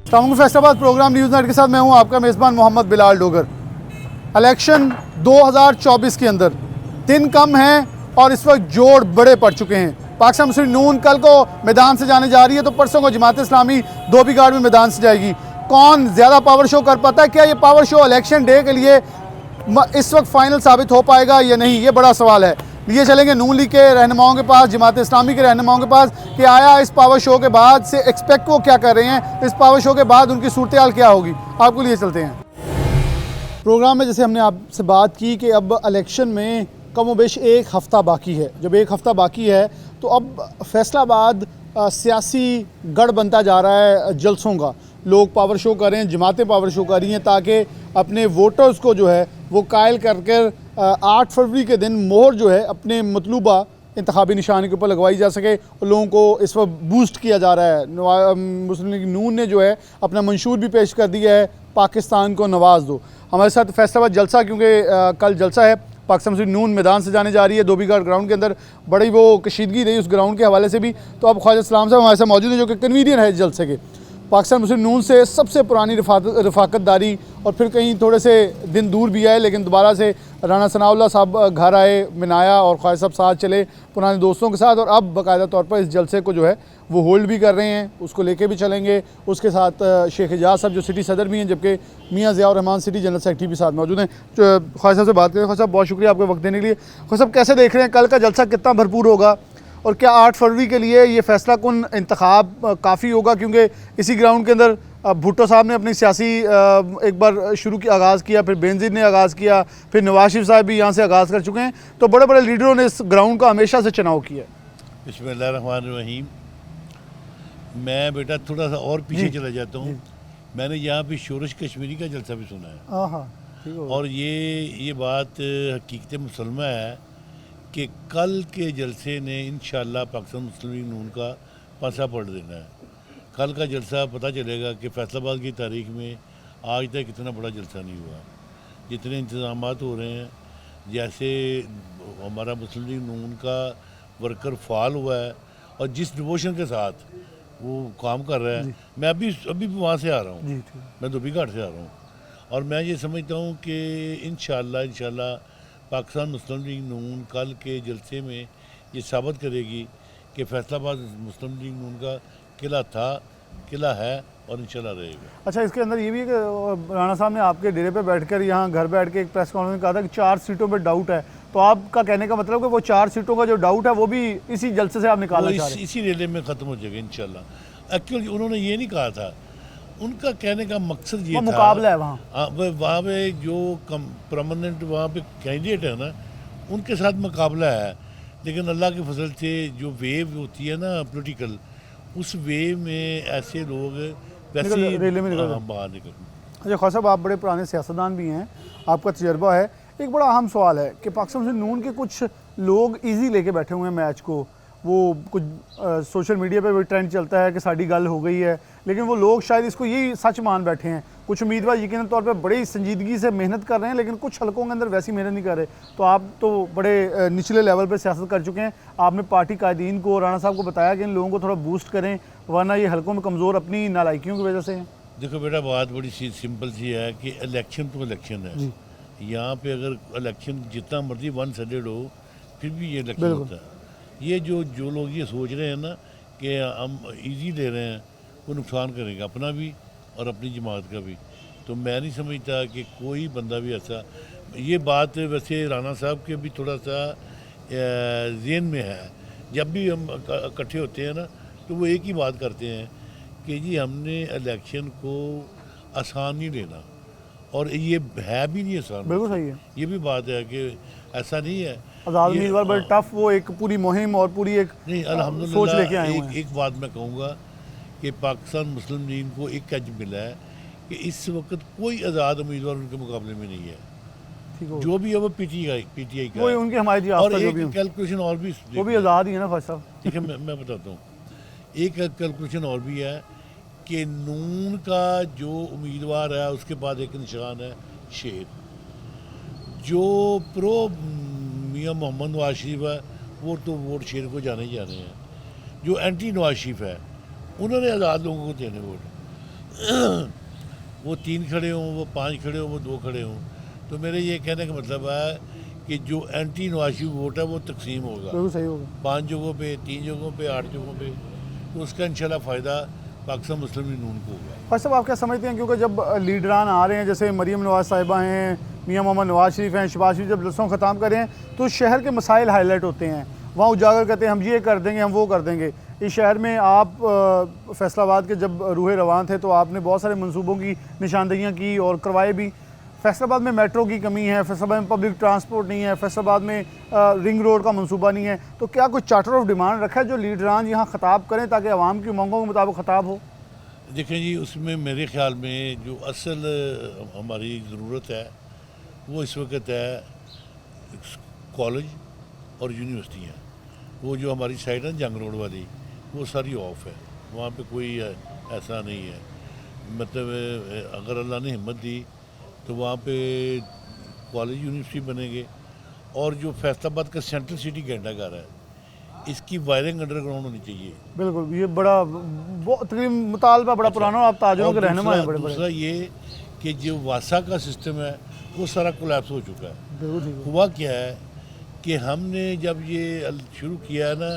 Faisalabad programme news net के साथ मैं हूं आपका मेज़बान मोहम्मद बिलाल डोगर। इलेक्शन 2024 के अंदर दिन कम हैं और इस वक्त जोड़ बड़े पड़ चुके हैं। पाकिस्तान मुस्लिम नून कल को मैदान से जाने जा रही है तो परसों को जमात इस्लामी धोबीघाट में मैदान से जाएगी। कौन ज़्यादा पावर शो कर पाता है? क्या ये पावर शो इलेक्शन डे के लिए इस वक्त फाइनल साबित हो पाएगा या नहीं, ये बड़ा सवाल है। लिए चलेंगे नून लीग के रहनुमाओं के पास, जमात इस्लामी के रहनुमाओं के पास कि आया इस पावर शो के बाद से एक्सपेक्ट वो क्या कर रहे हैं, इस पावर शो के बाद उनकी सूरत हाल क्या होगी। आपको लिए चलते हैं प्रोग्राम में। जैसे हमने आपसे बात की कि अब इलेक्शन में कमोबेश एक हफ़्ता बाकी है। जब एक हफ़्ता बाकी है तो अब फैसलाबाद सियासी गढ़ बनता जा रहा है जलसों का। लोग पावर शो कर रहे हैं, जमातें पावर शो कर रही हैं ताकि अपने वोटर्स को जो है वो कायल कर 8 फरवरी के दिन मोहर जो है अपने मतलूबा इंतखाबी निशानी के ऊपर लगवाई जा सके। और लोगों को इस वक्त बूस्ट किया जा रहा है। मुस्लिम लीग नून ने जो है अपना मंशूर भी पेश कर दिया है, पाकिस्तान को नवाज दो। हमारे साथ फैसलाबाद जलसा, क्योंकि कल जलसा है, पाकिस्तान मुस्लिम नून मैदान से जाने जा रही है धोबीघाट ग्राउंड के अंदर। बड़ी वो कशीदगी रही उस ग्राउंड के हवाले से भी। तो अब ख्वाजा सलाम साहब हमारे साथ मौजूद हैं जो कि कन्वीनियर है जलसे के। पाकिस्तान मुस्लिम नून से सबसे पुरानी रफाकतदारी और फिर कहीं थोड़े से दिन दूर भी आए, लेकिन दोबारा से राना सनाउल्लाह साहब घर आए, मिनाया और ख्वाजा साहब साथ चले पुराने दोस्तों के साथ। और अब बाकायदा तौर पर इस जलसे को जो है वो होल्ड भी कर रहे हैं, उसको लेके भी चलेंगे। उसके साथ शेख एजाज साहब जो सिटी सदर भी हैं, जबकि मियाँ Ziaur Rahman city general secretary भी साथ मौजूद हैं। ख्वाजा साहब से बात करें। ख्वाजा साहब बहुत शुक्रिया आपके वक्त देने के लिए। ख्वाजा साहब कैसे देख रहे हैं कल का जलसा, कितना भरपूर होगा और क्या 8 फरवरी के लिए ये फैसला कुन इंतखाब काफ़ी होगा? क्योंकि इसी ग्राउंड के अंदर भुट्टो साहब ने अपनी सियासी एक बार शुरू की आगाज़ किया, फिर बेनज़ीर ने आगाज़ किया, फिर नवाज शरीफ साहब भी यहाँ से आगाज़ कर चुके हैं। तो बड़े बड़े लीडरों ने इस ग्राउंड का हमेशा से चुनाव किया। बिस्मिल्लाहिर्रहमानिर्रहीम। मैं बेटा थोड़ा सा और पीछे चला जाता हूँ। मैंने यहाँ पे शोरश कश्मीरी का जलसा भी सुना है और ये बात हकीकत मुसलमा है कि कल के जलसे ने इंशाअल्लाह पाकिस्तान मुस्लिम लीग नून का पासा पड़ देना है। कल का जलसा पता चलेगा कि फैसलाबाद की तारीख में आज तक इतना बड़ा जलसा नहीं हुआ। जितने इंतज़ाम हो रहे हैं, जैसे हमारा मुस्लिम लीग नून का वर्कर फाल हुआ है और जिस डिवोशन के साथ वो काम कर रहा है। मैं अभी वहाँ से आ रहा हूँ, मैं धोबीघाट से आ रहा हूँ और मैं ये समझता हूँ कि इंशाअल्लाह पाकिस्तान मुस्लिम लीग नून कल के जलसे में ये साबित करेगी कि फैसलाबाद मुस्लिम लीग नून का किला था, किला है और इंशाल्लाह रहेगा। अच्छा, इसके अंदर ये भी है कि राणा साहब ने आपके डेरे पे बैठकर यहाँ घर बैठ के एक प्रेस कॉन्फ्रेंस में कहा था कि 4 सीटों पे डाउट है। तो आपका कहने का मतलब कि वो 4 सीटों का जो डाउट है वो भी इसी जलसे से आप निकालना चाह रहे हैं? इसी रेले में ख़त्म हो जाएगा इंशाल्लाह। एक्चुअली उन्होंने ये नहीं कहा था, उनका कहने का मकसद ये था मुकाबला है वहाँ पे जो परमानेंट वहाँ पे कैंडिडेट है ना, उनके साथ मुकाबला है। लेकिन अल्लाह के फजल से जो वेव होती है ना पॉलिटिकल, उस वेव में ऐसे लोग वैसे बाहर निकल। अच्छा ख्वाजा साहब, आप बड़े पुराने सियासतदान भी हैं, आपका तजर्बा है। एक बड़ा अहम सवाल है कि पाकिस्तान मुस्लिम नून के कुछ लोग ईजी लेके बैठे हुए हैं मैच को। वो कुछ सोशल मीडिया पे भी ट्रेंड चलता है कि साड़ी गल हो गई है, लेकिन वो लोग शायद इसको यही सच मान बैठे हैं। कुछ उम्मीदवार यकीनन तौर पे बड़ी संजीदगी से मेहनत कर रहे हैं, लेकिन कुछ हलकों के अंदर वैसी मेहनत नहीं कर रहे। तो आप तो बड़े निचले लेवल पे सियासत कर चुके हैं। आपने पार्टी कायदीन को, राणा साहब को बताया कि इन लोगों को थोड़ा बूस्ट करें, वरना ये हलकों में कमज़ोर अपनी नालायकियों की वजह से हैं। देखो बेटा, बात बड़ी सी सिंपल सी है कि इलेक्शन तो इलेक्शन है। यहाँ पे अगर इलेक्शन जितना मर्जी 1 हो, फिर भी ये इलेक्शन होता है। ये जो लोग ये सोच रहे हैं ना कि हम इजी ले रहे हैं, वो नुकसान करेंगे अपना भी और अपनी जमात का भी। तो मैं नहीं समझता कि कोई बंदा भी ऐसा, ये बात वैसे राना साहब के भी थोड़ा सा ज़हन में है। जब भी हम इकट्ठे होते हैं ना तो वो एक ही बात करते हैं कि जी हमने इलेक्शन को आसान नहीं लेना, और ये है भी नहीं आसान। बिल्कुल सही है। ये भी बात है कि ऐसा नहीं है। आज़ाद उम्मीदवार बड़े टफ, वो एक पूरी मुहिम और पूरी एक नहीं, सोच लेके आए हैं। एक बात मैं कहूँगा कि पाकिस्तान मुस्लिम लीग को एक एज मिला है कि इस वक्त कोई आज़ाद उम्मीदवार उनके मुकाबले में नहीं है। जो भी है वो पीटीआई का है। उनकी हमारी और एक कैलकुलेशन और भी, वो भी आज़ाद ही है ना ख्वाजा साहब। ठीक है, मैं बताता हूँ। एक कैलकुलेशन और भी है कि नून का जो उम्मीदवार है उसके बाद एक निशान है शेर। जो प्रो मियाँ मोहम्मद नवाज शरीफ है वो तो वोट शेर को जाने ही जाने हैं। जो एंटी नवाज शरीफ है उन्होंने आज़ाद लोगों को देने वोट। वो 3 खड़े हों, वो 5 खड़े हों, वो 2 खड़े हों, तो मेरे ये कहने का मतलब है कि जो एंटी नवाज शरीफ वोट है वो तकसीम होगा, बिल्कुल सही होगा, 5 जगहों पे, 3 जगहों पे, 8 जगहों पे, तो उसका इंशाल्लाह फ़ायदा पाकिस्तान मुस्लिम लीग नून को होगा। भाई साहब आप क्या समझते हैं, क्योंकि जब लीडरान आ रहे हैं, जैसे मरीम नवाज साहिबा हैं, मियाँ मोहम्मद नवाज शरीफ हैं, शहबाज शरीफ, जब जलसों ख़त्म कर रहे हैं तो शहर के मसाइल हाईलाइट होते हैं, वहाँ उजागर करते हैं हम ये कर देंगे, हम वो कर देंगे। इस शहर में आप फैसलाबाद के जब रूह रवान थे तो आपने बहुत सारे मंसूबों की निशानदेहियाँ की और करवाए भी। फैसलाबाद में मेट्रो की कमी है, फैसलाबाद में पब्लिक ट्रांसपोर्ट नहीं है, फैसलाबाद में रिंग रोड का मंसूबा नहीं है, तो क्या कोई चार्टर ऑफ डिमांड रखा है जो लीडरान यहाँ ख़ताब करें ताकि आवाम की उमंगों के मुताबिक ख़ताब हो? देखें जी, उसमें मेरे ख्याल में जो असल हमारी ज़रूरत है वो इस वक्त है कॉलेज और यूनिवर्सिटियाँ। वो जो हमारी साइड है जंग रोड वाली, वो सारी ऑफ है, वहाँ पे कोई ऐसा नहीं है। मतलब अगर अल्लाह ने हिम्मत दी तो वहाँ पे कॉलेज यूनिवर्सिटी बनेंगे। और जो फैसलाबाद का सेंट्रल सिटी घंटाघर है, इसकी वायरिंग अंडरग्राउंड होनी चाहिए। बिल्कुल, ये बड़ा तकरीबन मुतालबा बड़ा पुराना, आप ताजरों के रहनुमा हैं बड़े बड़े। दूसरा ये कि जो वासा का सिस्टम है वो सारा कोलैप्स हो चुका है। बिल्कुल ठीक है। हुआ क्या है कि हमने जब ये शुरू किया है ना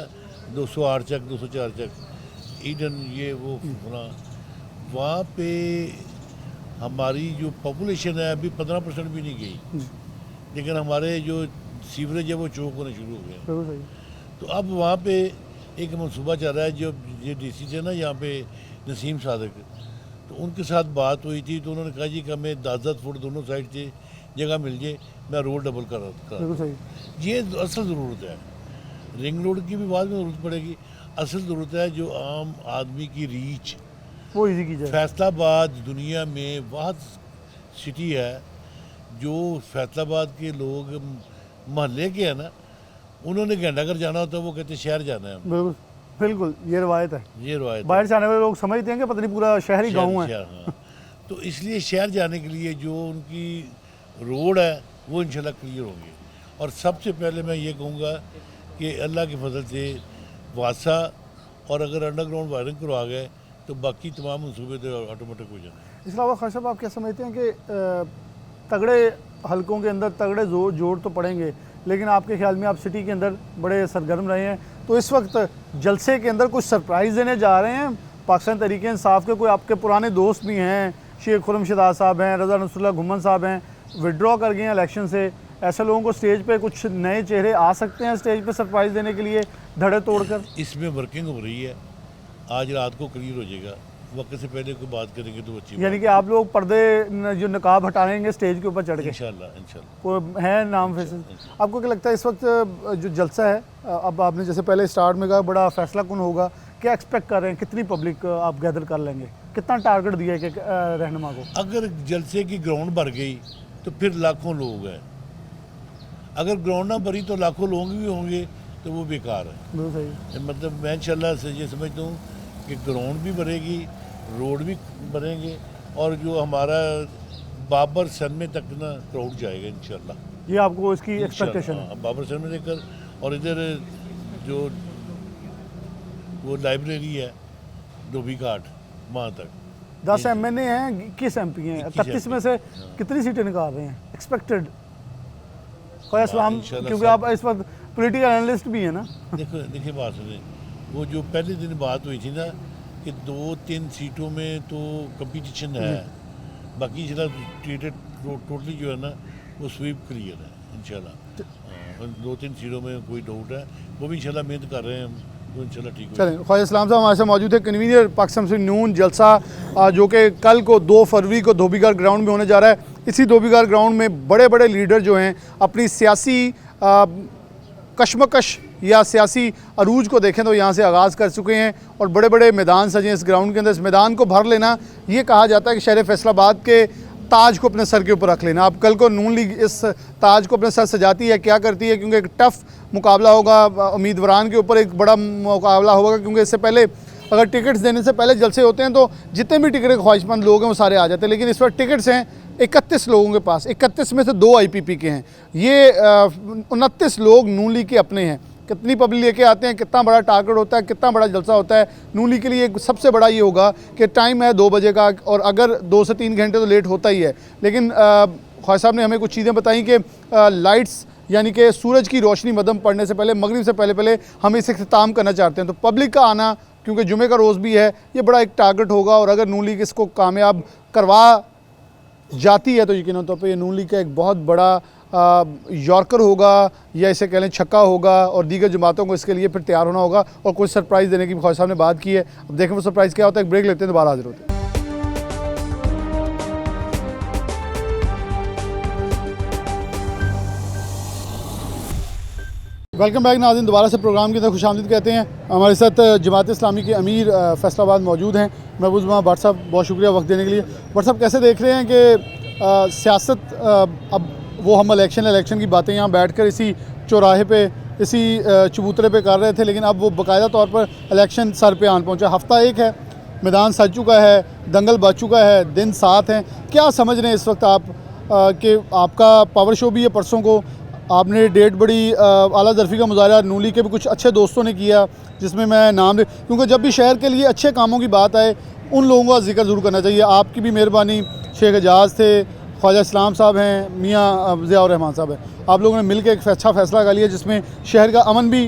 208 चक 204 चक ईडन ये वो होना, वहाँ पे हमारी जो पॉपुलेशन है अभी 15% भी नहीं गई, लेकिन हमारे जो सीवरेज है वो चौक होने शुरू हो गए। बिल्कुल सही। तो अब वहाँ पे एक मनसूबा चल रहा है, जो ये डीसी थे ना यहाँ पे नसीम सादक, तो उनके साथ बात हुई थी तो उन्होंने कहा जी कि हमें 10-10 फुट दोनों साइड से जगह मिल जाए, मैं रोड डबल कर बिल्कुल सही। ये असल ज़रूरत है। रिंग रोड की भी बाद में ज़रूरत पड़ेगी, असल ज़रूरत है जो आम आदमी की रीच वो इजी की जाए। फैसलाबाद दुनिया में वाहद सिटी है जो फैसलाबाद के लोग महल्ले के हैं ना, उन्होंने घंटाघर जाना होता है, वो कहते शहर जाना है। बिल्कुल बिल्कुल, ये रवायत है। ये रवायत बाहर से आने वाले लोग समझते हैं कि पता नहीं पूरा शहर ही गाँव है। हाँ। तो इसलिए शहर जाने के लिए जो उनकी रोड है वो इंशाल्लाह क्लियर होंगे। और सबसे पहले मैं ये कहूँगा कि अल्लाह की फजल से वासा और अगर अंडरग्राउंड वायरिंग करवा गए तो बाकी तमाम मनसूबे तो ऑटोमेटिक हो जाए। इसके अलावा खान साहब आप क्या समझते हैं कि तगड़े हलकों के अंदर तगड़े जोड़ तो पड़ेंगे, लेकिन आपके ख्याल में आप सिटी के अंदर बड़े सरगर्म रहे हैं, तो इस वक्त जलसे के अंदर कुछ सरप्राइज़ देने जा रहे हैं पाकिस्तान तहरीक इंसाफ के? कोई आपके पुराने दोस्त भी हैं, शेख खुरम शहजाद साहब हैं, रज़ा नसरुल्लाह घुमन साहब हैं, विड्रॉ कर गए हैं इलेक्शन से, ऐसे लोगों को स्टेज पे कुछ नए चेहरे आ सकते हैं स्टेज पे सरप्राइज़ देने के लिए धड़े तोड़कर? इसमें वर्किंग हो रही है, आज रात को क्लियर हो जाएगा, वक्त से पहले कोई बात करेंगे तो अच्छी यानी कि आप लोग पर्दे जो नकाब हटाएंगे स्टेज के ऊपर चढ़ के? इंशाल्लाह कोई है नाम फैसल? आपको क्या लगता है इस वक्त जो जलसा है, अब आपने जैसे पहले स्टार्ट में कहा बड़ा फैसला कौन होगा, क्या एक्सपेक्ट कर रहे हैं, कितनी पब्लिक आप गैदर कर लेंगे, कितना टारगेट दिया है कि रहनुमा को? अगर जलसे की ग्राउंड भर गई तो फिर लाखों लोग हैं, अगर ग्राउंड ना भरी तो लाखों लोग भी होंगे तो वो बेकार है। बिल्कुल सही। मतलब मैं इंशाल्लाह से ये समझता हूँ कि ग्राउंड भी बनेगी, रोड भी बनेंगे, और जो हमारा बाबर सन में तक ना क्राउड जाएगा इंशाल्लाह। ये आपको इसकी एक्सपेक्टेशन है? बाबर सन में लेकर और इधर जो वो लाइब्रेरी है धोबी घाट वहाँ तक 10 MNA हैं, 21 MP हैं, 31 में से कितनी सीटें निकाल रहे हैं एक्सपेक्टेड? क्योंकि आप इस वक्त पॉलिटिकल एनालिस्ट भी हैं ना। देखिए बात सुनिए, वो जो पहले दिन बात हुई थी ना कि 2-3 सीटों में तो कंपटीशन है, बाकी टोटली जो है ना वो स्वीप क्लियर है इंशाल्लाह। 2-3 सीटों में कोई डाउट है, वो भी इंशाल्लाह मेहनत कर रहे हैं हम, तो इंशाल्लाह ठीक हो। चलें, ख्वाजा इस्लाम साहब हमारे साथ मौजूद है, कन्वीनियर पाकिस्तान मुस्लिम नून जलसा जो कि कल को 2 फरवरी को धोबीघाट ग्राउंड में होने जा रहा है। इसी धोबीघाट ग्राउंड में बड़े बड़े लीडर जो हैं अपनी सियासी कशमकश या सियासी अरूज को देखें तो यहाँ से आगाज़ कर चुके हैं और बड़े बड़े मैदान सजे इस ग्राउंड के अंदर। इस मैदान को भर लेना, ये कहा जाता है कि शहर फैसलाबाद के ताज को अपने सर के ऊपर रख लेना। अब कल को नून लीग इस ताज को अपने सर सजाती है, क्या करती है, क्योंकि एक टफ मुकाबला होगा, उम्मीदवारान के ऊपर एक बड़ा मुकाबला होगा, क्योंकि इससे पहले अगर टिकट्स देने से पहले जलसे होते हैं तो जितने भी टिकट के ख्वाहिशमंद लोग हैं वो सारे आ जाते हैं, लेकिन इस वक्त टिकट्स हैं 31 लोगों के पास, 31 में से 2 IPP के हैं, ये 29 लोग नून लीग के अपने हैं। कितनी पब्लिक लेके आते हैं, कितना बड़ा टारगेट होता है, कितना बड़ा जलसा होता है। नून लीग के लिए सबसे बड़ा ये होगा कि टाइम है 2 बजे का, और अगर 2 से 3 घंटे तो लेट होता ही है, लेकिन ख्वाजा साहब ने हमें कुछ चीज़ें बताई कि लाइट्स यानी कि सूरज की रोशनी मदम पड़ने से पहले, मगरिब से पहले हम इसे इख्तिताम करना चाहते हैं। तो पब्लिक का आना, क्योंकि जुमे का रोज़ भी है, ये बड़ा एक टारगेट होगा, और अगर नून लीग इसको कामयाब करवा जाती है तो यकीनन तौर पर ये नून लीग का एक बहुत बड़ा यॉर्कर होगा, या इसे कह लें छक्का होगा, और दीगर जमातों को इसके लिए फिर तैयार होना होगा और कुछ सरप्राइज़ देने की ख्वाजा साहब ने बात की है। अब देखें वो सरप्राइज़ क्या होता है। एक ब्रेक लेते हैं, दोबारा हाजिर होते हैं। वेलकम बैक नाज़रीन, दोबारा से प्रोग्राम की तरफ खुशामदीद कहते हैं। हमारे साथ जमात इस्लामी के अमीर फैसलाबाद मौजूद हैं, महबूब जमां भट्ट साहब, बहुत शुक्रिया वक्त देने के लिए। भट्ट साहब, कैसे देख रहे हैं कि सियासत, अब वो हम इलेक्शन की बातें यहाँ बैठकर इसी चौराहे पे, इसी चबूतरे पे कर रहे थे, लेकिन अब वो बाकायदा तौर पर इलेक्शन सर पे आन पहुँचा। हफ्ता 1 है, मैदान सज चुका है, दंगल बच चुका है, दिन 7 हैं। क्या समझ रहे हैं इस वक्त आप कि आपका पावर शो भी है परसों को, आपने डेट बड़ी आला ज़रफ़ी का मुज़ाहरा नून लीग के भी कुछ अच्छे दोस्तों ने किया, जिसमें मैं नाम दे, क्योंकि जब भी शहर के लिए अच्छे कामों की बात आए उन लोगों का जिक्र ज़रूर करना चाहिए। आपकी भी मेहरबानी, शेख एजाज़ थे, ख्वाजा इस्लाम साहब हैं, मियाँ ज़ियाउर रहमान साहब हैं, आप लोगों ने मिल के एक अच्छा फ़ैसला कर लिया जिसमें शहर का अमन भी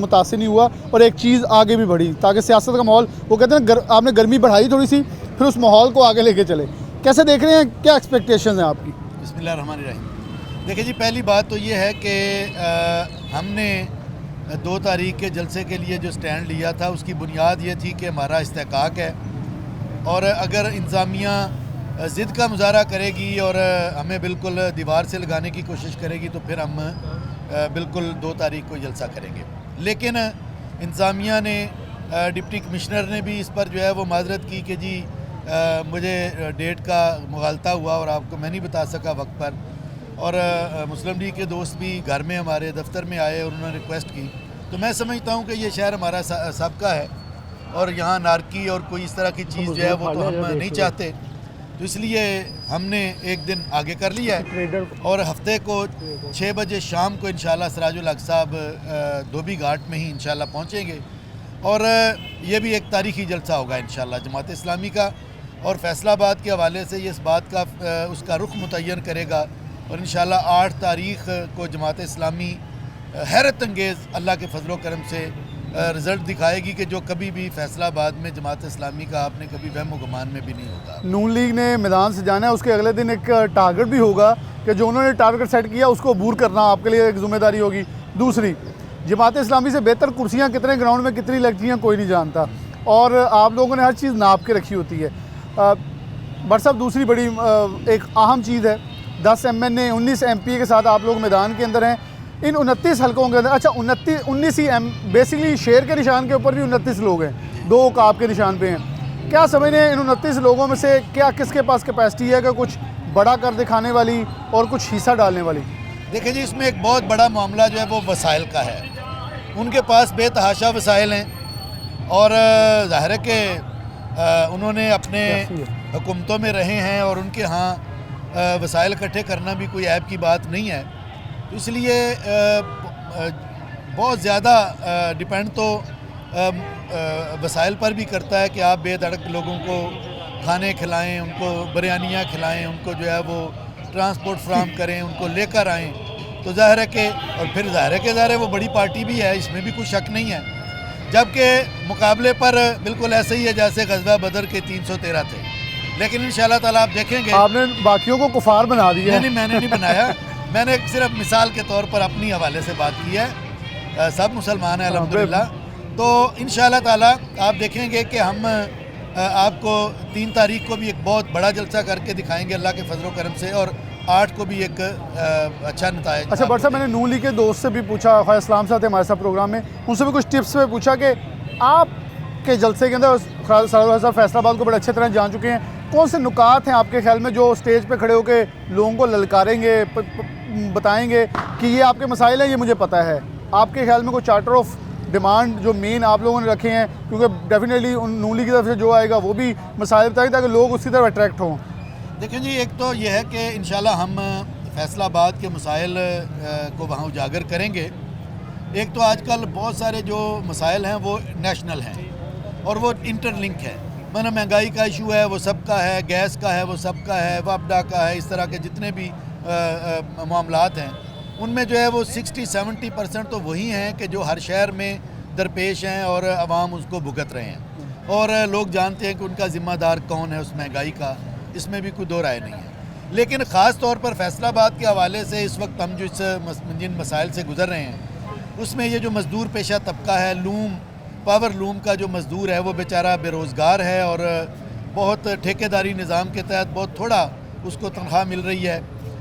मुतासिर नहीं हुआ, और एक चीज़ आगे भी बढ़ी, ताकि सियासत का माहौल, वो कहते हैं आपने गर्मी बढ़ाई थोड़ी सी, फिर उस माहौल को आगे लेके चले। कैसे देख रहे हैं, क्या एक्सपेक्टेशन है आपकी? बिस्मिल्लाहिर्रहमानिर्रहीम। देखिए जी, पहली बात तो ये है कि हमने 2 तारीख के जलसे के लिए जो स्टैंड लिया था, उसकी बुनियाद ये थी कि हमारा इस्तेहकाक है, और अगर इंतज़ामिया ज़िद का मुज़ाहरा करेगी और हमें बिल्कुल दीवार से लगाने की कोशिश करेगी, तो फिर हम बिल्कुल 2 तारीख को जलसा करेंगे। लेकिन इंतज़ामिया ने, डिप्टी कमिश्नर ने भी इस पर जो है वो माजरत की कि जी मुझे डेट का मुगालता हुआ और आपको मैं नहीं बता सका वक्त पर, और मुस्लिम लीग के दोस्त भी घर में हमारे दफ्तर में आए और उन्होंने रिक्वेस्ट की। तो मैं समझता हूँ कि ये शहर हमारा सबका है, और यहाँ नारकी और कोई इस तरह की चीज़ जो है वो तो हम नहीं चाहते, तो इसलिए हमने एक दिन आगे कर लिया है, और हफ्ते को 6 बजे शाम को इंशाल्लाह सिराजुल हक साहब धोबी घाट में ही इंशाल्लाह पहुँचेंगे, और ये भी एक तारीख़ी जलसा होगा इंशाल्लाह जमात इस्लामी का, और फैसलाबाद के हवाले से ये इस बात का उसका रुख मुतय्यन करेगा, और इंशाल्लाह 8 तारीख़ को जमात इस्लामी हैरत अंगेज़ अल्लाह के फजलो करम से रिज़ल्ट दिखाएगी कि जो कभी भी फैसलाबाद में जमात इस्लामी का आपने कभी वहम गुमान में भी नहीं होगा। नून लीग ने मैदान से जाना है, उसके अगले दिन एक टारगेट भी होगा कि जो उन्होंने टारगेट सेट किया उसको अबूर करना आपके लिए एक ज़िम्मेदारी होगी। दूसरी, जमात इस्लामी से बेहतर कुर्सियाँ कितने ग्राउंड में कितनी लगती हैं कोई नहीं जानता, और आप लोगों ने हर चीज़ नाप के रखी होती है। भट्ट साहब, दूसरी बड़ी एक अहम चीज़ है, 10 MNA 19 MPA के साथ आप लोग मैदान के अंदर हैं। इन 29 हलकों के अंदर, अच्छा 19 ही बेसिकली शेर के निशान के ऊपर भी 29 लोग हैं, 2 काब के निशान पे हैं। क्या समझ रहे हैं इन 29 लोगों में से क्या किसके पास कैपेसिटी है कि कुछ बड़ा कर दिखाने वाली और कुछ हिस्सा डालने वाली? देखिए जी, इसमें एक बहुत बड़ा मामला जो है वो वसाइल का है। उनके पास बेतहाशा वसाइल हैं, और ज़ाहिर है कि उन्होंने अपने हुकूमतों में रहे हैं, और उनके यहाँ वसाइल इकट्ठे करना भी कोई ऐब की बात नहीं है। तो इसलिए बहुत ज़्यादा डिपेंड तो वसाइल पर भी करता है कि आप बेधड़क लोगों को खाने खिलाएं, उनको बिरयानियाँ खिलाएं, उनको जो है वो ट्रांसपोर्ट फ्राहम करें, उनको लेकर आएँ। तो ज़ाहिर है कि, और फिर ज़ाहिर है वो बड़ी पार्टी भी है, इसमें भी कोई शक नहीं है। जबकि मुकाबले पर बिल्कुल ऐसे ही है जैसे गज़वा बदर के 313 थे, लेकिन इंशाल्लाह ताला आप देखेंगे। आपने बाकियों को कुफार बना दिया? नहीं, मैंने नहीं बनाया, मैंने सिर्फ मिसाल के तौर पर अपनी हवाले से बात की है। सब मुसलमान हैं अल्हम्दुलिल्लाह। तो इंशाल्लाह ताला आप देखेंगे कि हम आपको 3 तारीख को भी एक बहुत बड़ा जलसा करके दिखाएंगे अल्लाह के फजलो करम से, और 8 को भी एक अच्छा नताइज। अच्छा भट्ट साहब, मैंने नून लीग के दोस्त से भी पूछा, ख्वाजा इस्लाम साहब थे हमारे साथ प्रोग्राम में, उनसे भी कुछ टिप्स में पूछा कि आपके जलसे के अंदर साहब फैसलाबाद को बड़े अच्छे तरह जान चुके हैं, कौन से नुकात हैं आपके ख्याल में जो स्टेज पे खड़े होकर लोगों को ललकारेंगे, बताएंगे कि ये आपके मसाइल हैं, ये मुझे पता है? आपके ख्याल में कोई चार्टर ऑफ डिमांड जो मेन आप लोगों ने रखे हैं, क्योंकि डेफिनेटली नून लीग की तरफ से जो आएगा वो भी मसाइल बताएंगे ताकि लोग उसकी तरफ अट्रैक्ट हों? देखिए जी, एक तो ये है कि इंशाल्लाह हम फैसलाबाद के मसाइल को वहाँ उजागर करेंगे, एक तो आजकल बहुत सारे जो मसाइल हैं वो नेशनल हैं और वो इंटरलिंक है। मतलब महंगाई का इशू है वो सबका है, गैस का है वो सबका है, वापडा का है, इस तरह के जितने भी मामलात हैं उनमें जो है वो 60-70% तो वही हैं कि जो हर शहर में दरपेश हैं और आवाम उसको भुगत रहे हैं और लोग जानते हैं कि उनका ज़िम्मेदार कौन है उस महंगाई का, इसमें भी कोई दो राय नहीं है। लेकिन ख़ास तौर पर फैसलाबाद के हवाले से इस वक्त हम जो जिन मसाइल से गुज़र रहे हैं उसमें ये जो मज़दूर पेशा तबका है, पावर लूम का जो मज़दूर है वो बेचारा बेरोज़गार है और बहुत ठेकेदारी निज़ाम के तहत बहुत थोड़ा उसको तनख्वाह मिल रही है,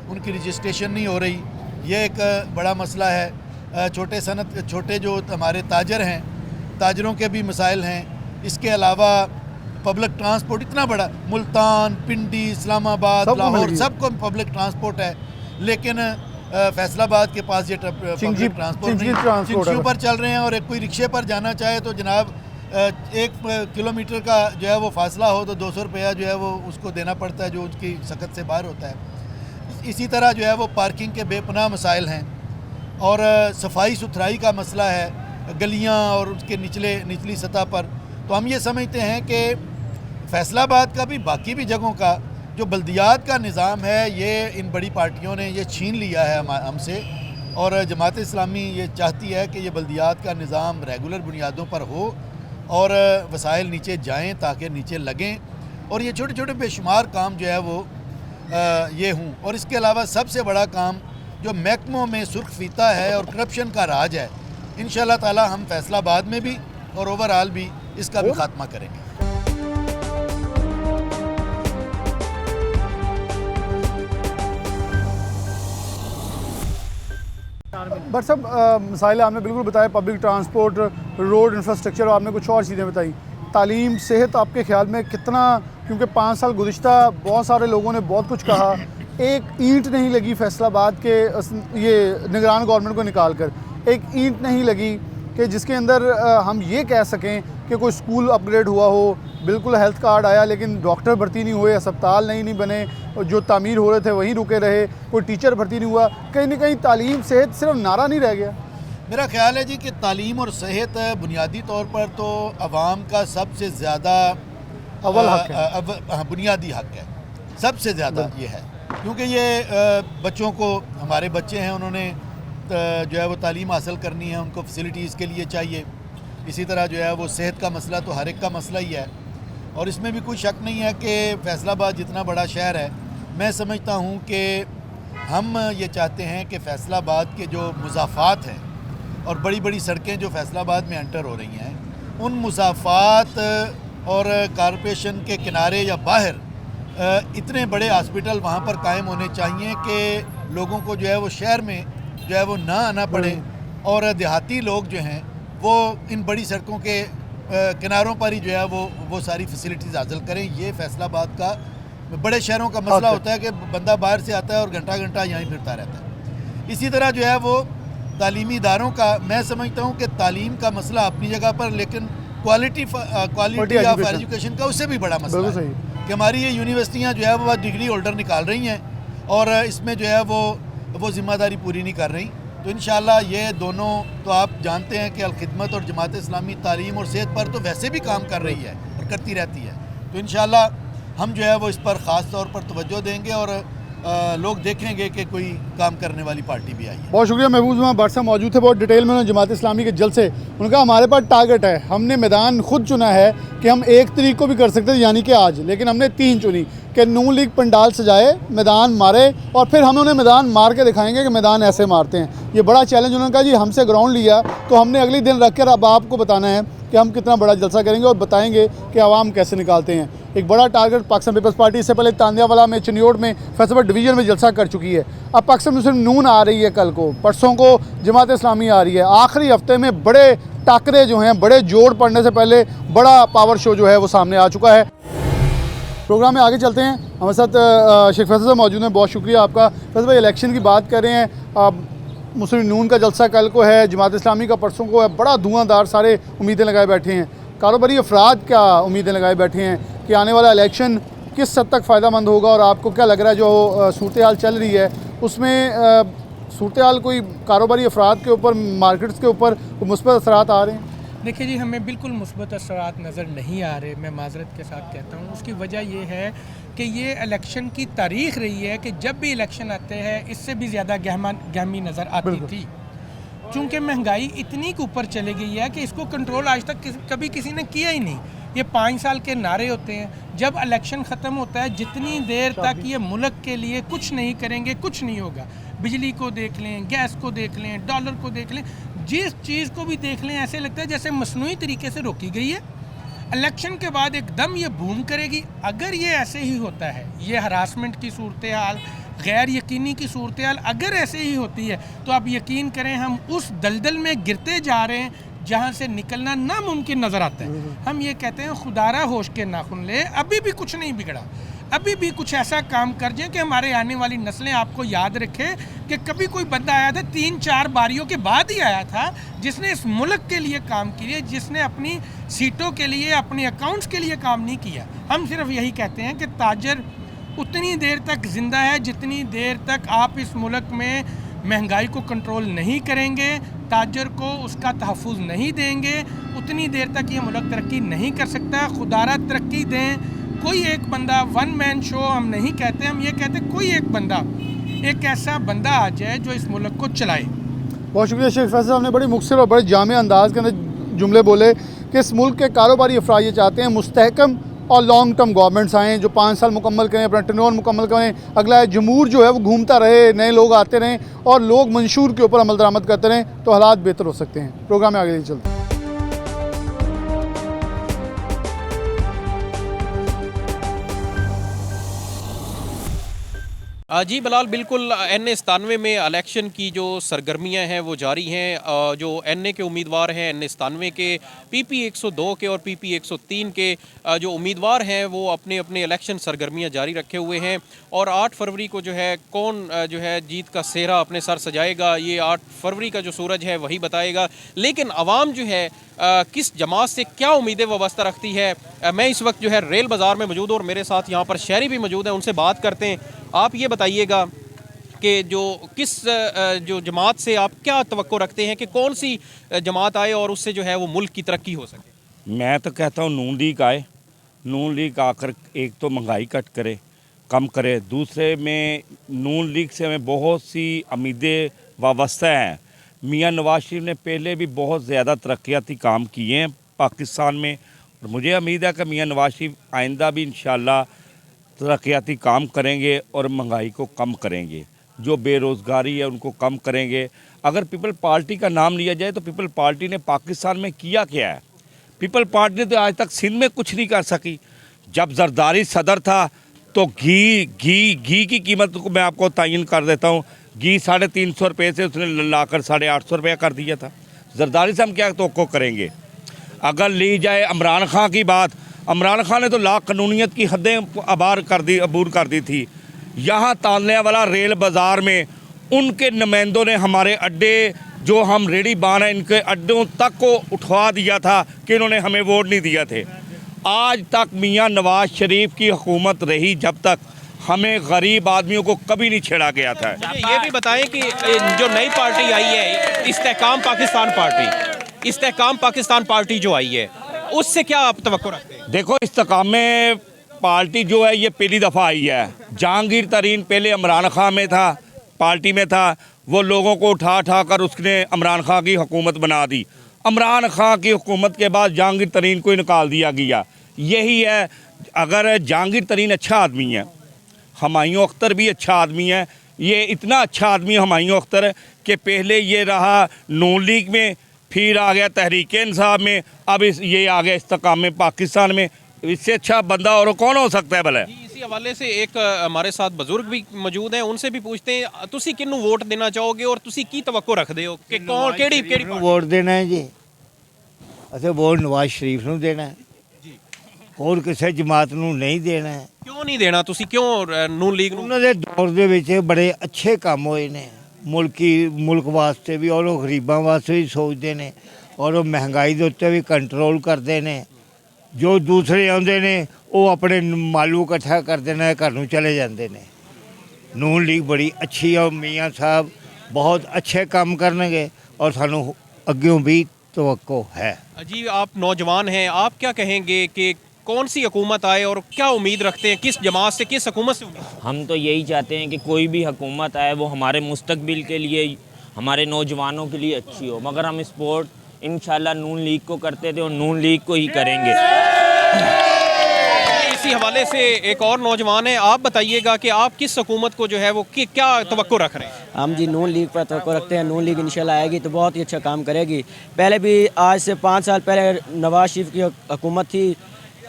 उनकी रजिस्ट्रेशन नहीं हो रही, ये एक बड़ा मसला है। छोटे जो हमारे ताजर हैं, ताजरों के भी मसाइल हैं। इसके अलावा पब्लिक ट्रांसपोर्ट इतना बड़ा, मुल्तान, पिंडी, इस्लामाबाद, लाहौर सबको पब्लिक ट्रांसपोर्ट है, लेकिन फैसलाबाद के पास ये पब्लिक ट्रांसपोर्ट नहीं, चिंचियों पर चल रहे हैं और एक कोई रिक्शे पर जाना चाहे तो जनाब 1 किलोमीटर का जो है वो फासला हो तो 200 रुपया जो है वो उसको देना पड़ता है, जो उसकी सकत से बाहर होता है। इसी तरह जो है वो पार्किंग के बेपनाह मसाइल हैं और सफाई सुथराई का मसला है गलियां और उसके निचली सतह पर। तो हम ये समझते हैं कि फैसलाबाद का भी बाकी भी जगहों का जो बल्दियात का निज़ाम है ये इन बड़ी पार्टियों ने ये छीन लिया है हमसे और जमात इस्लामी ये चाहती है कि ये बल्दियात का निज़ाम रेगुलर बुनियादों पर हो और वसाइल नीचे जाएं ताकि नीचे लगें और ये छोटे छोटे बेशुमार काम जो है वो ये हों। और इसके अलावा सबसे बड़ा काम जो महकमों में सुर्ख फीता है और करप्शन का राज है, इंशाअल्लाह ताला हम फैसलाबाद में भी और ओवरऑल भी इसका भी खात्मा करेंगे। बट सब मसाइल आपने बिल्कुल बताया, पब्लिक ट्रांसपोर्ट, रोड इंफ्रास्ट्रक्चर, और आपने कुछ और चीज़ें बताई। तालीम, सेहत आपके ख्याल में कितना, क्योंकि 5 साल गुज़िश्ता बहुत सारे लोगों ने बहुत कुछ कहा, एक ईंट नहीं लगी फैसलाबाद के ये निगरान गवर्नमेंट को निकाल कर, एक ईंट नहीं लगी कि जिसके अंदर हम ये कह सकें कि कोई स्कूल अपग्रेड हुआ हो, बिल्कुल हेल्थ कार्ड आया लेकिन डॉक्टर भर्ती नहीं हुए, अस्पताल नहीं बने, जो तामीर हो रहे थे वहीं रुके रहे, कोई टीचर भर्ती नहीं हुआ। कहीं ना कहीं तालीम सेहत सिर्फ नारा नहीं रह गया। मेरा ख्याल है जी कि तालीम और सेहत बुनियादी तौर पर तो आवाम का सबसे ज़्यादा अव्वल हक है, बुनियादी हक है, सबसे ज़्यादा ये है, क्योंकि ये बच्चों को, हमारे बच्चे हैं, उन्होंने जो है वो तालीम हासिल करनी है, उनको फैसिलिटीज़ के लिए चाहिए। इसी तरह जो है वो सेहत का मसला तो हर एक का मसला ही है और इसमें भी कोई शक नहीं है कि फैसलाबाद जितना बड़ा शहर है, मैं समझता हूँ कि हम ये चाहते हैं कि फैसलाबाद के जो मुज़ाफ़ात हैं और बड़ी बड़ी सड़कें जो फैसलाबाद में एंटर हो रही हैं, उन मुज़ाफ़ात और कॉरपोरेशन के किनारे या बाहर इतने बड़े हॉस्पिटल वहाँ पर कायम होने चाहिए कि लोगों को जो है वो शहर में जो है वो ना आना पड़े और देहाती लोग जो हैं वो इन बड़ी सड़कों के किनारों पर ही जो है वो सारी फैसिलिटीज़ हासिल करें। ये फैसलाबाद का, बड़े शहरों का मसला होता है कि बंदा बाहर से आता है और घंटा घंटा यहीं फिरता रहता है। इसी तरह जो है वो तालीमी इदारों का, मैं समझता हूँ कि तालीम का मसला अपनी जगह पर, लेकिन क्वालिटी ऑफ एजुकेशन का उससे भी बड़ा मसला है कि हमारी ये यूनिवर्सिटियाँ जो है वो डिग्री होल्डर निकाल रही हैं और इसमें जो है वो ज़िम्मेदारी पूरी नहीं कर रही। तो इंशाअल्लाह ये दोनों, तो आप जानते हैं कि अल-खिदमत और जमात इस्लामी तालीम और सेहत पर तो वैसे भी काम कर रही है और करती रहती है, तो इंशाअल्लाह हम जो है वो इस पर ख़ास तौर पर तवज्जो देंगे और लोग देखेंगे कि कोई काम करने वाली पार्टी भी आई है। बहुत शुक्रिया। महबूब जमा भट्ट साहब मौजूद थे, बहुत डिटेल में उन्होंने जमात इस्लामी के जलसे, उनका हमारे पास टारगेट है, हमने मैदान खुद चुना है कि हम 1 तारीख को भी कर सकते थे यानी कि आज, लेकिन हमने 3 चुनी कि नून लीग पंडाल सजाए, मैदान मारे और फिर हम उन्हें मैदान मार के दिखाएंगे कि मैदान ऐसे मारते हैं। ये बड़ा चैलेंज उन्होंने कहा जी हमसे ग्राउंड लिया तो हमने अगले दिन रख कर अब आपको बताना है कि हम कितना बड़ा जलसा करेंगे और बताएंगे कि आवाम कैसे निकालते हैं। एक बड़ा टारगेट पाकिस्तान पीपल्स पार्टी इससे पहले तांदियावाला में, चिन्योट में, फैसलाबाद डिवीज़न में जलसा कर चुकी है। अब पाकिस्तान मुस्लिम नून आ रही है, कल को, परसों को जमात इस्लामी आ रही है। आखिरी हफ्ते में बड़े टाकरे जो हैं, बड़े जोड़ पड़ने से पहले बड़ा पावर शो जो है वो सामने आ चुका है। प्रोग्राम में आगे चलते हैं, हमारे साथ शेख फैसल साहब मौजूद हैं, बहुत शुक्रिया आपका। फैसल भाई, इलेक्शन की बात कर रहे हैं, मुस्लिम नून का जलसा कल को है, जमात इस्लामी का परसों को है, बड़ा धुआंधार सारे उम्मीदें लगाए बैठे हैं। कारोबारी अफराद क्या उम्मीदें लगाए बैठे हैं कि आने वाला इलेक्शन किस हद तक फ़ायदा मंद होगा और आपको क्या लग रहा है जो सूरत हाल चल रही है उसमें सूरत हाल कोई कारोबारी अफराद के ऊपर, मार्केट्स के ऊपर कोई मुस्बत असरात आ रहे हैं? देखिए जी, हमें बिल्कुल मुस्बत असरात नज़र नहीं आ रहे। मैं माजरत के साथ कहता हूँ, उसकी वजह ये है कि ये इलेक्शन की तारीख रही है कि जब भी इलेक्शन आते हैं इससे भी ज़्यादा गहमी नज़र आती थी। चूँकि महंगाई इतनी के ऊपर चली गई है कि इसको कंट्रोल आज तक कभी किसी ने किया ही नहीं। ये 5 साल के नारे होते हैं, जब इलेक्शन ख़त्म होता है जितनी देर तक ये मुल्क के लिए कुछ नहीं करेंगे कुछ नहीं होगा। बिजली को देख लें, गैस को देख लें, डॉलर को देख लें, जिस चीज़ को भी देख लें ऐसे लगता है जैसे मसनूई तरीके से रोकी गई है। इलेक्शन के बाद एकदम ये बूम करेगी। अगर ये ऐसे ही होता है, ये हरासमेंट की सूरत हाल, गैर यकीनी की सूरत हाल अगर ऐसे ही होती है तो आप यकीन करें हम उस दलदल में गिरते जा रहे हैं जहाँ से निकलना नामुमकिन नज़र आता है। हम ये कहते हैं खुदारा होश के नाखुन ले, अभी भी कुछ नहीं बिगड़ा। अभी भी कुछ ऐसा काम कर जाए कि हमारे आने वाली नस्लें आपको याद रखें कि कभी कोई बंदा आया था 3-4 बारियों के बाद ही आया था जिसने इस मुल्क के लिए काम किया, जिसने अपनी सीटों के लिए, अपने अकाउंट्स के लिए काम नहीं किया। हम सिर्फ यही कहते हैं कि ताजर उतनी देर तक ज़िंदा है जितनी देर तक आप इस मुल्क में महंगाई को कंट्रोल नहीं करेंगे, ताजर को उसका तहफ़्फ़ुज़ नहीं देंगे, उतनी देर तक ये मुल्क तरक्की नहीं कर सकता। खुदारा तरक्की दें। कोई एक बंदा, वन मैन शो हम नहीं कहते, हम ये कहते कोई एक बंदा, एक ऐसा बंदा आ जाए जो इस मुल्क को चलाए। बहुत शुक्रिया शेख फैसल साहब ने बड़ी मुख्तसर और बड़े जामे अंदाज के अंदर जुमले बोले कि इस मुल्क के कारोबारी अफराद ये चाहते हैं मुस्तहकम और लॉन्ग टर्म गवर्नमेंट्स आएँ जो 5 साल मुकम्मल करें, अपना टर्नओवर मुकम्मल करें, अगला जमहूर जो है वो घूमता रहे, नए लोग आते रहें और लोग मंशूर के ऊपर अमल दरामद करते रहें तो हालात बेहतर हो सकते हैं। प्रोग्राम में आगे नहीं चलते। जी बिलाल, बिल्कुल NA-97 में इलेक्शन की जो सरगर्मियां हैं वो जारी हैं। जो NA के उम्मीदवार हैं, NA-97 के, PP 102 के और PP 103 के जो उम्मीदवार हैं वो अपने अपने इलेक्शन सरगर्मियां जारी रखे हुए हैं। और 8 फरवरी को जो है कौन जो है जीत का सेहरा अपने सर सजाएगा, ये 8 फरवरी का जो सूरज है वही बताएगा। लेकिन आवाम जो है किस जमात से क्या उम्मीदें वाबस्ता रखती है। मैं इस वक्त जो है रेल बाज़ार में मौजूद और मेरे साथ यहाँ पर शहरी भी मौजूद हैं, उनसे बात करते हैं। आप ये बताइएगा कि जो जमात से आप क्या तवक्को रखते हैं कि कौन सी जमात आए और उससे जो है वो मुल्क की तरक्की हो सके। मैं तो कहता हूँ नून लीग आए। नून लीग आकर एक तो महंगाई कम करे, दूसरे में नून लीग से हमें बहुत सी उम्मीदें वाबस्ता हैं। मियां नवाज शरीफ ने पहले भी बहुत ज़्यादा तरक्याती काम किए हैं पाकिस्तान में और मुझे उम्मीद है कि मियां नवाज शरीफ आइंदा भी इंशाल्लाह तरक्याती काम करेंगे और महंगाई को कम करेंगे, जो बेरोज़गारी है उनको कम करेंगे। अगर पीपल पार्टी का नाम लिया जाए तो पीपल पार्टी ने पाकिस्तान में किया क्या है? पीपल पार्टी ने तो आज तक सिंध में कुछ नहीं कर सकी। जब जरदारी सदर था तो घी की कीमत को मैं आपको तयन कर देता हूँ। घी 350 रुपये से उसने लाकर 850 रुपया कर दिया था। जरदारी से हम क्या तो करेंगे? अगर ली जाए इमरान खान की बात, इमरान खान ने तो ला कानूनियत की हदें अबूर कर दी थी। यहाँ तालने वाला रेल बाज़ार में उनके नुमाइंदों ने हमारे अड्डे जो हम रेडी बान हैं इनके अड्डों तक को उठवा दिया था कि इन्होंने हमें वोट नहीं दिया थे। आज तक मियां नवाज शरीफ की हुकूमत रही जब तक हमें गरीब आदमियों को कभी नहीं छेड़ा गया था। ये भी बताएं कि जो नई पार्टी आई है इस्तेहकाम पाकिस्तान पार्टी जो आई है उससे क्या आप तवक्को रखते हैं? देखो, इस्तेहकाम में पार्टी जो है ये पहली दफ़ा आई है। जहांगीर तरीन पहले इमरान खान में था, पार्टी में था, वो लोगों को उठा कर उसने इमरान खान की हुकूमत बना दी। इमरान खान की हुकूमत के बाद जहांगीर तरीन को निकाल दिया गया। यही है। अगर जहांगीर तरीन अच्छा आदमी है, हुमायूं अख्तर भी अच्छा आदमी है, ये इतना अच्छा आदमी हुमायूं अख्तर कि पहले ये रहा नून लीग में, फिर आ गया तहरीक इंसाफ में, अब ये आ गया इस्तेहकाम में पाकिस्तान में। इससे अच्छा बंदा और कौन हो सकता है भला? इसी हवाले से एक हमारे साथ बुजुर्ग भी मौजूद हैं, उनसे भी पूछते हैं तुसी किन्नू वोट देना चाहोगे और तुसी की तवक्को रखते हो कि कौन केड़ी वोट देना है जी? असें वोट नवाज शरीफ नूं देना है, होर किसी जमात नूं नहीं देना है। क्यों नहीं देना? तुसी क्यों नून लीग नूं? उन्होंने दौर दे विच बड़े अच्छे काम होए ने, मुल्क वास्ते भी और गरीबां वास्ते भी सोचते हैं और महंगाई के उत्ते भी कंट्रोल करते हैं। जो दूसरे आते ने वो अपने मालू इकट्ठा करते हैं, घर नूं चले जाते हैं। नून लीग बड़ी अच्छी है। मियाँ साहब बहुत अच्छे काम करनगे और सानू अग्यों भी तवक्को है। जी आप नौजवान हैं, आप क्या कहेंगे कि कौन सी हुकूमत आए और क्या उम्मीद रखते हैं, किस जमात से, किस हुकूमत से उम्मीद? हम तो यही चाहते हैं कि कोई भी हुकूमत आए वो हमारे मुस्तकबिल के लिए, हमारे नौजवानों के लिए अच्छी हो, मगर हम स्पोर्ट इंशाल्लाह नून लीग को करते थे और नून लीग को ही करेंगे। इसी हवाले से एक और नौजवान है, आप बताइएगा कि आप किस हुकूमत को जो है वो क्या तवक्को रख रहे हैं? हम जी नून लीग पर तवक्को रखते हैं। नून लीग इंशाल्लाह आएगी तो बहुत ही अच्छा काम करेगी। पहले भी आज से 5 साल पहले नवाज़ शरीफ की हुकूमत थी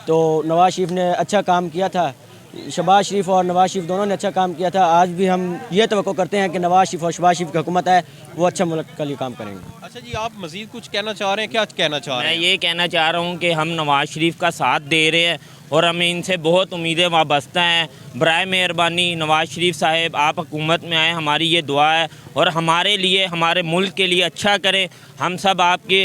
तो नवाज़ शरीफ ने अच्छा काम किया था। शहबाज शरीफ और नवाज़ शरीफ दोनों ने अच्छा काम किया था। आज भी हम ये तवक्को करते हैं कि नवाज़ शरीफ और शहबाज शरीफ की हुकूमत है वो अच्छा मुल्क के लिए काम करेंगे। अच्छा जी, आप मजीद कुछ कहना चाह रहे हैं, क्या कहना चाह रहे मैं हैं? ये कहना चाह रहा हूँ कि हम नवाज़ शरीफ का साथ दे रहे हैं और हमें इनसे बहुत उम्मीदें वाबस्ता हैं। बराए मेहरबानी नवाज़ शरीफ साहब आप हुकूमत में आए, हमारी ये दुआ है और हमारे लिए, हमारे मुल्क के लिए अच्छा करें। हम सब आपके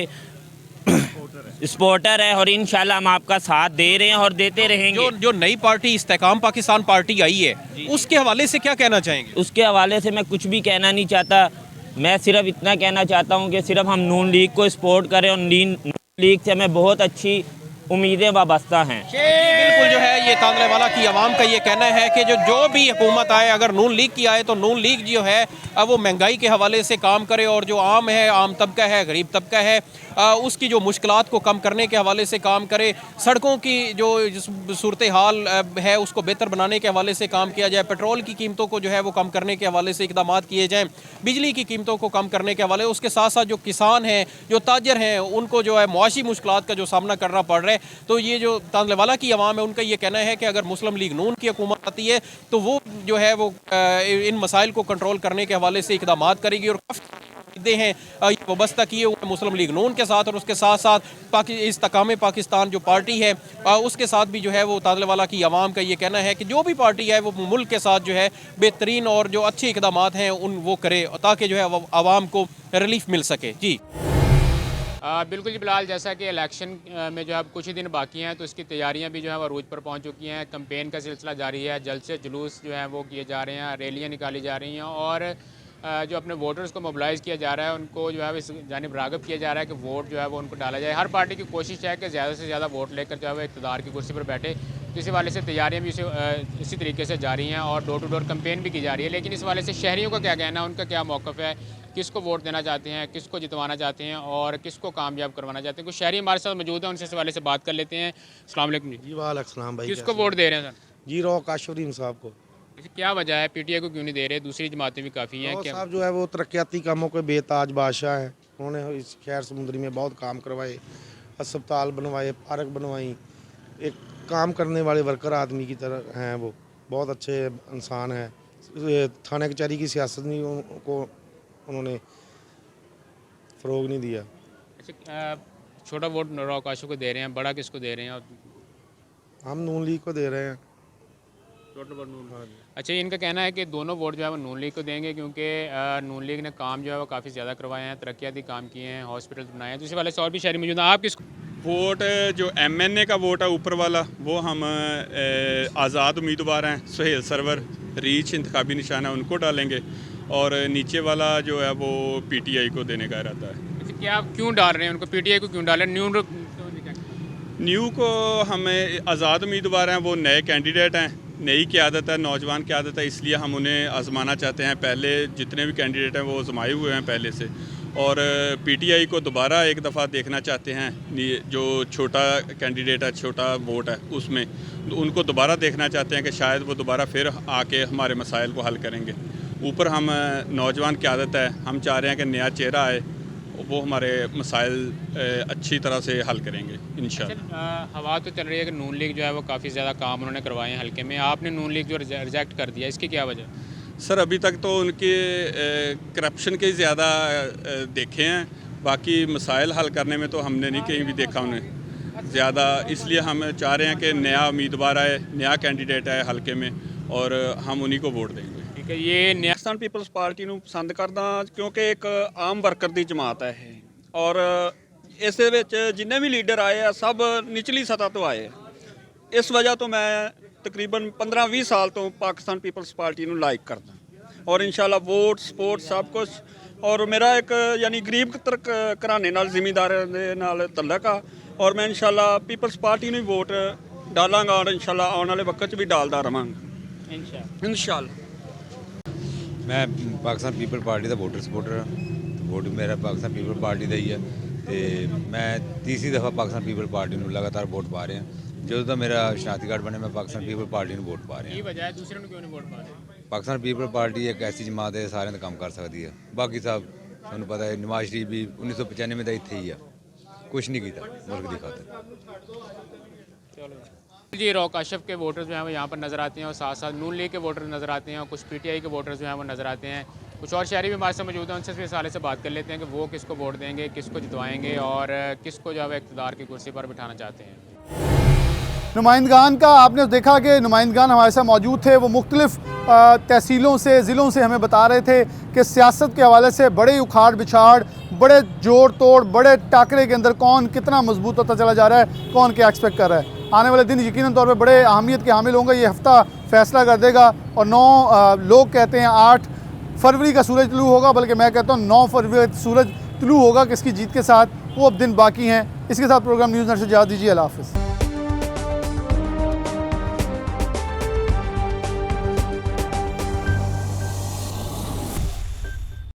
सपोर्टर है और इंशाल्लाह हम आपका साथ दे रहे हैं और देते रहेंगे। जो नई पार्टी इस्तेकाम पाकिस्तान पार्टी आई है उसके हवाले से क्या कहना चाहेंगे? उसके हवाले से मैं कुछ भी कहना नहीं चाहता। मैं सिर्फ इतना कहना चाहता हूँ कि सिर्फ हम नून लीग को सपोर्ट करें और नून लीग से हमें बहुत अच्छी उम्मीदें वाबस्ता हैं। बिल्कुल जो है ये तांदलेवाला की आवाम का ये कहना है कि जो भी हुकूमत आए, अगर नून लीग की आए तो नून लीग जो है वो महंगाई के हवाले से काम करे और जो आम है, आम तबका है, गरीब तबका है, उसकी जो मुश्किलात को कम करने के हवाले से काम करे। सड़कों की जो सूरत हाल है उसको बेहतर बनाने के हवाले से काम किया जाए। पेट्रोल की कीमतों को जो है वो कम करने के हवाले से इकदाम किए जाएँ। बिजली की कीमतों को कम करने के हवाले, उसके साथ साथ जो किसान हैं, जो ताजर हैं, उनको जो है मुआशी मुश्किलात का जो सामना करना पड़ रहा है। तो ये जो तांदलेवाला की आवाम है उनका ये कहना है कि अगर मुस्लिम लीग नून की हुकूमत आती है तो वो जो है वो इन मसाइल को कंट्रोल करने के हवाले से इकदाम करेगी और काफ़ी हैं वाबस्ता किए हुए मुस्लिम लीग नून के साथ और उसके साथ साथ इस्तेकाम पाकिस्तान जो पार्टी है उसके साथ भी जो है वो तांदलेवाला की आवाम का ये कहना है कि जो भी पार्टी है वो मुल्क के साथ जो है बेहतरीन और जो अच्छे इकदाम हैं उन वो करे ताकि जो है आवाम को रिलीफ मिल सके। जी बिल्कुल जी बिलाल, जैसा कि इलेक्शन में जो है कुछ ही दिन बाकी हैं तो इसकी तैयारियां भी जो है वो अरूज पर पहुंच चुकी हैं। कैंपेन का सिलसिला जारी है, जल्द से जुलूस जो है वो किए जा रहे हैं, रैलियां निकाली जा रही हैं और जो अपने वोटर्स को मोबिलाइज़ किया जा रहा है, उनको जो है इस जानिब राग़िब किया जा रहा है कि वोट जो है वो उनको डाला जाए। हर पार्टी की कोशिश है कि ज़्यादा से ज़्यादा वोट लेकर जो है वो इक़्तिदार की कुर्सी पर बैठे। तो इस हवाले से तैयारियाँ भी इसी तरीके से जारी हैं और डोर टू डोर कैंपेन भी की जा रही है। लेकिन इस हवाले से शहरियों का क्या कहना है, उनका क्या मौक़िफ़ है, किसको वोट देना चाहते हैं, किसको जितवाना चाहते हैं और किसको कामयाब करवाना चाहते हैं। कुछ शहरी हमारे साथ मौजूद हैं, उनसे इस हवाले से बात कर लेते हैं। अस्सलाम वालेकुम जी। वालेकुम भाई। किसको वोट दे रहे हैं सर? जी रो काशरीम साहब को। क्या वजह है, पीटीआई को क्यों नहीं दे रहे? दूसरी जमातें भी काफ़ी हैं। क्या साहब जो है वो तरक्याती कामों के बेताज बादशाह हैं। उन्होंने इस खैर समुद्री में बहुत काम करवाए, अस्पताल बनवाए, पार्क बनवाई। एक काम करने वाले वर्कर आदमी की तरह हैं, वो बहुत अच्छे इंसान हैं। थाने कचहरी की सियासत नहीं को उन्होंने फ़रोग नहीं दिया। अच्छा, छोटा वोट रौकाशों को दे रहे हैं, बड़ा किसको दे रहे हैं? हम नून लीग को दे रहे हैं। छोटा वोट नून। अच्छा, इनका कहना है कि दोनों वोट जो है वो नून लीग को देंगे क्योंकि नून लीग ने काम जो है वो काफ़ी ज़्यादा करवाए हैं, तरक्याती काम किए हैं, हॉस्पिटल बनाए हैं। तो इसी वाले से और भी शहरी मौजूद हैं। आप किसको वोट? जो MNA का वोट है ऊपर वाला, वो हम आज़ाद उम्मीदवार हैं, सुहेल सरवर, रीच इंतखाबी निशाना, उनको डालेंगे और नीचे वाला जो है वो PTI को देने का इरादा है। क्या आप क्यों डाल रहे हैं उनको? PTI को क्यों डाल रहे हैं? न्यू को हमें आज़ाद उम्मीदवार हैं, वो नए कैंडिडेट हैं, नई क़यादत है, नौजवान क़यादत है, इसलिए हम उन्हें आजमाना चाहते हैं। पहले जितने भी कैंडिडेट हैं वो आजमाए हुए हैं पहले से और PTI को दोबारा एक दफ़ा देखना चाहते हैं। जो छोटा कैंडिडेट है, छोटा वोट है, उसमें उनको दोबारा देखना चाहते हैं कि शायद वो दोबारा फिर आके हमारे मसाइल को हल करेंगे। ऊपर हम नौजवान क़यादत है, हम चाह रहे हैं कि नया चेहरा आए, वो हमारे मसाइल अच्छी तरह से हल करेंगे इंशाल्लाह। हवा तो चल रही है कि नून लीग जो है वो काफ़ी ज़्यादा काम उन्होंने करवाए हैं हल्के में, आपने नून लीग जो रिजेक्ट कर दिया, इसकी क्या वजह? सर अभी तक तो उनके करप्शन के ज़्यादा देखे हैं, बाकी मसाइल हल करने में तो हमने नहीं कहीं भी देखा उन्हें ज़्यादा। इसलिए हम चाह रहे हैं कि नया उम्मीदवार आए, नया कैंडिडेट आए हल्के में और हम उन्हीं को वोट देंगे। ठीक है, ये पाकिस्तान पीपल्स पार्टी ਨੂੰ ਪਸੰਦ ਕਰਦਾ ਕਿਉਂਕਿ ਇੱਕ ਆਮ ਵਰਕਰ ਦੀ ਜਮਾਤ ਹੈ ਇਹ ਔਰ ਇਸ ਦੇ ਵਿੱਚ ਜਿੰਨੇ ਵੀ ਲੀਡਰ ਆਏ ਆ ਸਭ ਨਿਚਲੀ ਸਤਹ ਤੋਂ ਆਏ ਆ। ਇਸ ਵਜ੍ਹਾ ਤੋਂ ਮੈਂ ਤਕਰੀਬਨ 15-20 ਸਾਲ ਤੋਂ ਪਾਕਿਸਤਾਨ ਪੀਪਲਸ ਪਾਰਟੀ ਨੂੰ ਲਾਈਕ ਕਰਦਾ। और इंशाल्लाह वोट सपोर्ट सब कुछ। और मेरा एक यानी गरीब घराने नाल ਜ਼ਿਮੀਂਦਾਰ ਦੇ ਨਾਲ ਤਲਕ ਆ और मैं इंशाल्लाह पीपल्स पार्टी ਨੂੰ वोट डालांगा और इंशाल्लाह आने वाले वक्त 'ਚ भी डालदा रहांगा इंशाल्लाह। मैं पाकिस्तान पीपल पार्टी का वोटर सपोर्टर हाँ, वोट मेरा पाकिस्तान पीपल पार्टी का ही है तो मैं तीसरी दफ़ा पाकिस्तान पीपल पार्टी ਨੂੰ लगातार वोट पा रहा ਜਦੋਂ ਦਾ ਮੇਰਾ ਸ਼ਨਾਖਤੀ ਕਾਰਡ ਬਣਿਆ मैं पाकिस्तान पीपल पार्टी ਨੂੰ वोट पा रहा। ਕੀ ਵਜ੍ਹਾ ਹੈ ਦੂਸਰੇ ਨੂੰ ਕਿਉਂ ਨਹੀਂ ਵੋਟ ਪਾ ਰਹੇ? पाकिस्तान पीपल पार्टी एक ऐसी जमात है सारे काम कर सकती है। बाकी साहब ਤੁਹਾਨੂੰ पता है नवाज शरीफ भी 1995 ਦਾ ਇੱਥੇ ਹੀ ਆ, कुछ नहीं किया मुल्क की खातिर। जी रॉक अशरफ के वोटर्स जो हैं वो यहाँ पर नज़र आते हैं और साथ साथ नून लीग के वोटर्स नज़र आते हैं और कुछ पीटीआई के वोटर्स जो हैं वो नज़र आते हैं। कुछ और शहरी भी हमारे साथ मौजूद हैं, उनसे इस हवाले से बात कर लेते हैं कि वो किसको वोट देंगे, किसको जितवाएंगे और किसको जो है इक़्तिदार की कुर्सी पर बिठाना चाहते हैं। नुमाइंदगान का आपने देखा कि नुमाइंदगान हमारे साथ मौजूद थे, वो मुख्तलिफ तहसीलों से ज़िलों से हमें बता रहे थे कि सियासत के हवाले से बड़े उखाड़ बिछाड़, बड़े जोड़ तोड़, बड़े टाकरे के अंदर कौन कितना मजबूत होता चला जा रहा है, कौन क्या एक्सपेक्ट कर रहा है। आने वाले दिन यकीनन तौर पे बड़े अहमियत के हामिल होंगे, ये हफ्ता फैसला कर देगा। और 9 लोग कहते हैं 8 फरवरी का सूरज तुलू होगा, बल्कि मैं कहता हूँ 9 फरवरी सूरज तुलू होगा किसकी जीत के साथ, वो अब दिन बाकी हैं। इसके साथ प्रोग्राम न्यूज़ नशर इजाज़त दीजिए, अल्लाह हाफ़िज़।